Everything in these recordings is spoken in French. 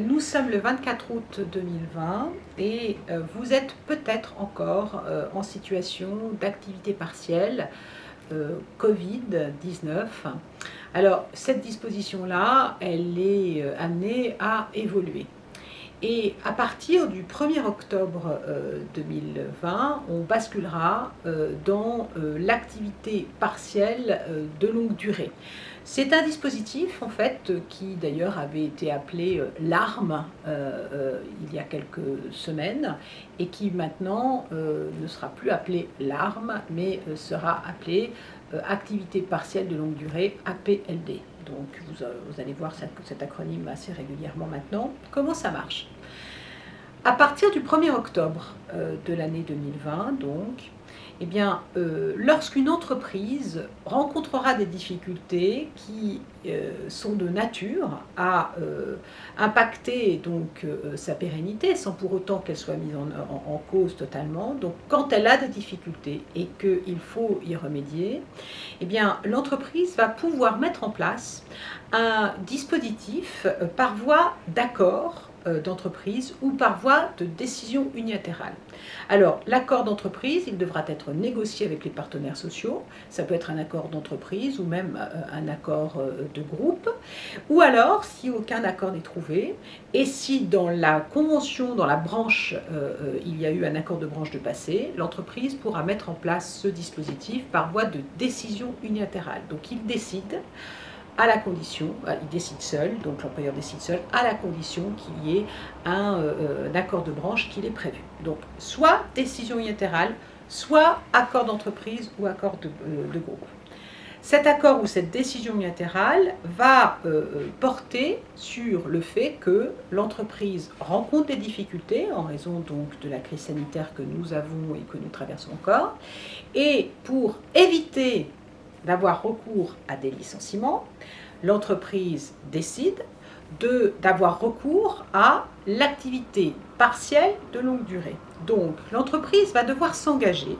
Nous sommes le 24 août 2020 et vous êtes peut-être encore en situation d'activité partielle Covid-19. Alors cette disposition-là, elle est amenée à évoluer. Et à partir du 1er octobre 2020, on basculera dans l'activité partielle de longue durée. C'est un dispositif en fait qui d'ailleurs avait été appelé l'ARM il y a quelques semaines et qui maintenant ne sera plus appelé l'ARM mais sera appelé activité partielle de longue durée, APLD. Donc vous allez voir cet acronyme assez régulièrement maintenant. Comment ça marche? À partir du 1er octobre de l'année 2020, donc, eh bien, lorsqu'une entreprise rencontrera des difficultés qui sont de nature à impacter donc, sa pérennité, sans pour autant qu'elle soit mise en cause totalement, donc quand elle a des difficultés et qu'il faut y remédier, eh bien, l'entreprise va pouvoir mettre en place un dispositif par voie d'accord d'entreprise ou par voie de décision unilatérale. Alors, l'accord d'entreprise, il devra être négocié avec les partenaires sociaux. Ça peut être un accord d'entreprise ou même un accord de groupe. Ou alors, si aucun accord n'est trouvé, et si dans la convention, dans la branche, il y a eu un accord de branche de passé, l'entreprise pourra mettre en place ce dispositif par voie de décision unilatérale. Donc, il décide à la condition, il décide seul, donc l'employeur décide seul, à la condition qu'il y ait un accord de branche qui est prévu. Donc soit décision unilatérale, soit accord d'entreprise ou accord de groupe. Cet accord ou cette décision unilatérale va porter sur le fait que l'entreprise rencontre des difficultés en raison donc de la crise sanitaire que nous avons et que nous traversons encore, et pour éviter d'avoir recours à des licenciements, l'entreprise décide d'avoir recours à l'activité partielle de longue durée. Donc l'entreprise va devoir s'engager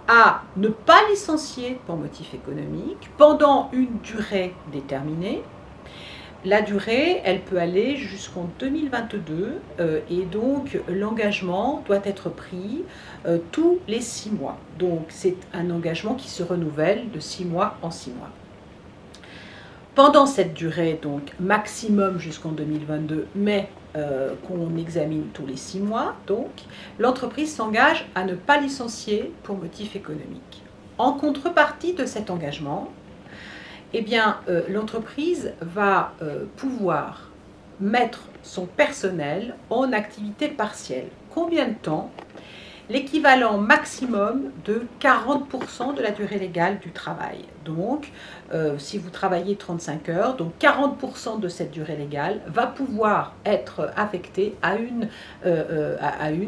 à ne pas licencier pour motif économique pendant une durée déterminée. La durée, elle peut aller jusqu'en 2022 et donc l'engagement doit être pris tous les 6 mois. Donc c'est un engagement qui se renouvelle de 6 mois en 6 mois. Pendant cette durée, donc maximum jusqu'en 2022, mais qu'on examine tous les 6 mois, donc l'entreprise s'engage à ne pas licencier pour motif économique. En contrepartie de cet engagement, eh bien, l'entreprise va pouvoir mettre son personnel en activité partielle. Combien de temps? L'équivalent maximum de 40% de la durée légale du travail. Donc, si vous travaillez 35 heures, donc 40% de cette durée légale va pouvoir être affectée à une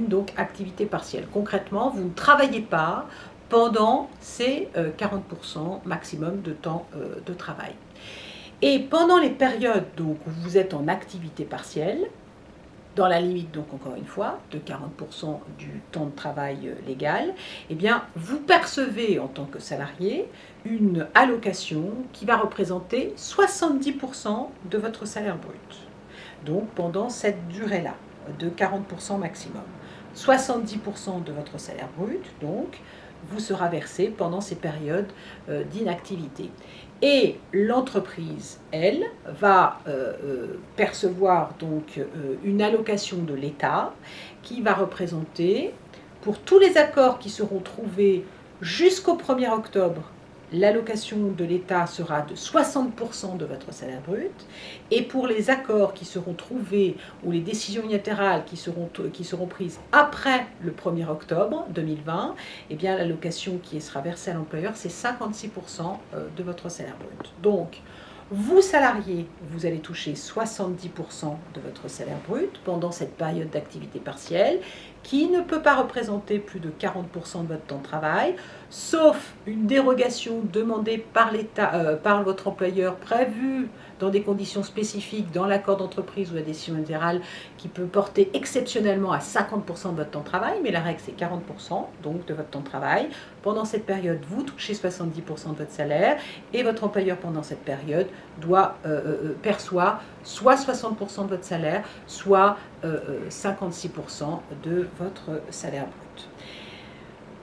donc, activité partielle. Concrètement, vous ne travaillez pas pendant ces 40% maximum de temps de travail. Et pendant les périodes donc, où vous êtes en activité partielle, dans la limite, donc encore une fois, de 40% du temps de travail légal, eh bien, vous percevez en tant que salarié une allocation qui va représenter 70% de votre salaire brut. Donc pendant cette durée-là, de 40% maximum. 70% de votre salaire brut, donc, vous sera versé pendant ces périodes d'inactivité. Et l'entreprise, elle, va percevoir donc une allocation de l'État qui va représenter, pour tous les accords qui seront trouvés jusqu'au 1er octobre, l'allocation de l'État sera de 60% de votre salaire brut, et pour les accords qui seront trouvés ou les décisions unilatérales qui seront prises après le 1er octobre 2020, eh bien l'allocation qui sera versée à l'employeur, c'est 56% de votre salaire brut. Donc, vous, salariés, vous allez toucher 70% de votre salaire brut pendant cette période d'activité partielle qui ne peut pas représenter plus de 40% de votre temps de travail. sauf une dérogation demandée par l'État, par votre employeur, prévue dans des conditions spécifiques dans l'accord d'entreprise ou la décision générale, qui peut porter exceptionnellement à 50% de votre temps de travail, mais la règle c'est 40% donc de votre temps de travail. Pendant cette période, vous touchez 70% de votre salaire et votre employeur pendant cette période perçoit soit 60% de votre salaire, soit 56% de votre salaire brut.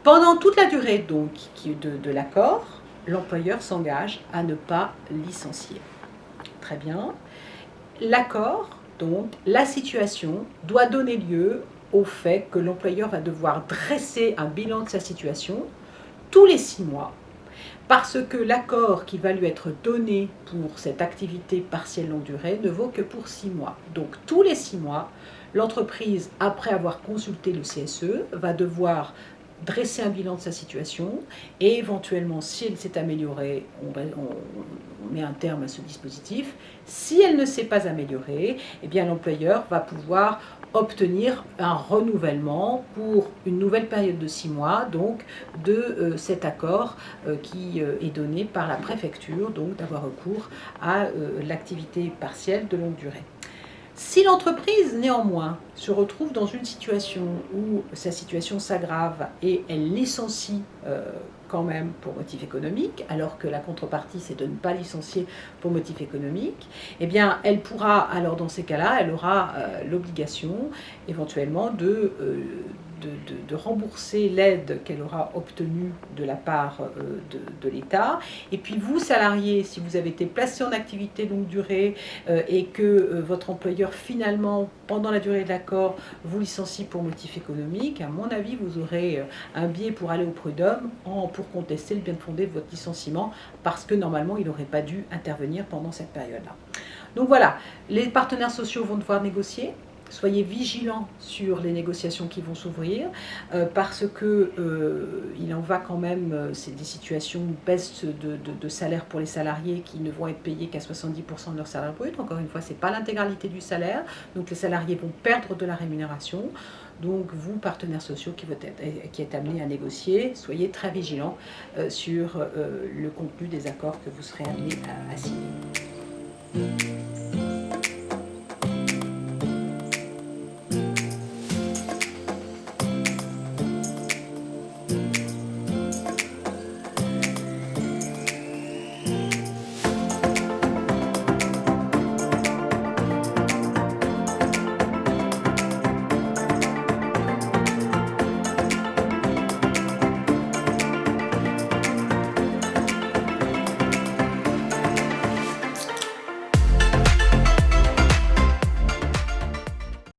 Pendant toute la durée donc de l'accord, l'employeur s'engage à ne pas licencier. Très bien. L'accord, donc la situation, doit donner lieu au fait que l'employeur va devoir dresser un bilan de sa situation tous les 6 mois, parce que l'accord qui va lui être donné pour cette activité partielle longue durée ne vaut que pour 6 mois. Donc tous les 6 mois, l'entreprise, après avoir consulté le CSE, va devoir dresser un bilan de sa situation et éventuellement, si elle s'est améliorée, on met un terme à ce dispositif. Si elle ne s'est pas améliorée, eh bien l'employeur va pouvoir obtenir un renouvellement pour une nouvelle période de 6 mois, donc de cet accord qui est donné par la préfecture, donc d'avoir recours à l'activité partielle de longue durée. Si l'entreprise, néanmoins, se retrouve dans une situation où sa situation s'aggrave et elle licencie quand même pour motif économique, alors que la contrepartie, c'est de ne pas licencier pour motif économique, eh bien, elle pourra, alors dans ces cas-là, elle aura l'obligation éventuellement de rembourser l'aide qu'elle aura obtenue de la part de l'État. Et puis vous, salariés, si vous avez été placé en activité longue durée et que votre employeur, finalement, pendant la durée de l'accord, vous licencie pour motif économique, à mon avis, vous aurez un biais pour aller au prud'homme pour contester le bien fondé de votre licenciement, parce que normalement, il n'aurait pas dû intervenir pendant cette période-là. Donc voilà, les partenaires sociaux vont devoir négocier. Soyez vigilants sur les négociations qui vont s'ouvrir parce que il en va quand même, c'est des situations de baisse de salaire pour les salariés qui ne vont être payés qu'à 70% de leur salaire brut. Encore une fois, ce n'est pas l'intégralité du salaire, donc les salariés vont perdre de la rémunération. Donc vous, partenaires sociaux qui êtes amenés à négocier, soyez très vigilants sur le contenu des accords que vous serez amenés à signer.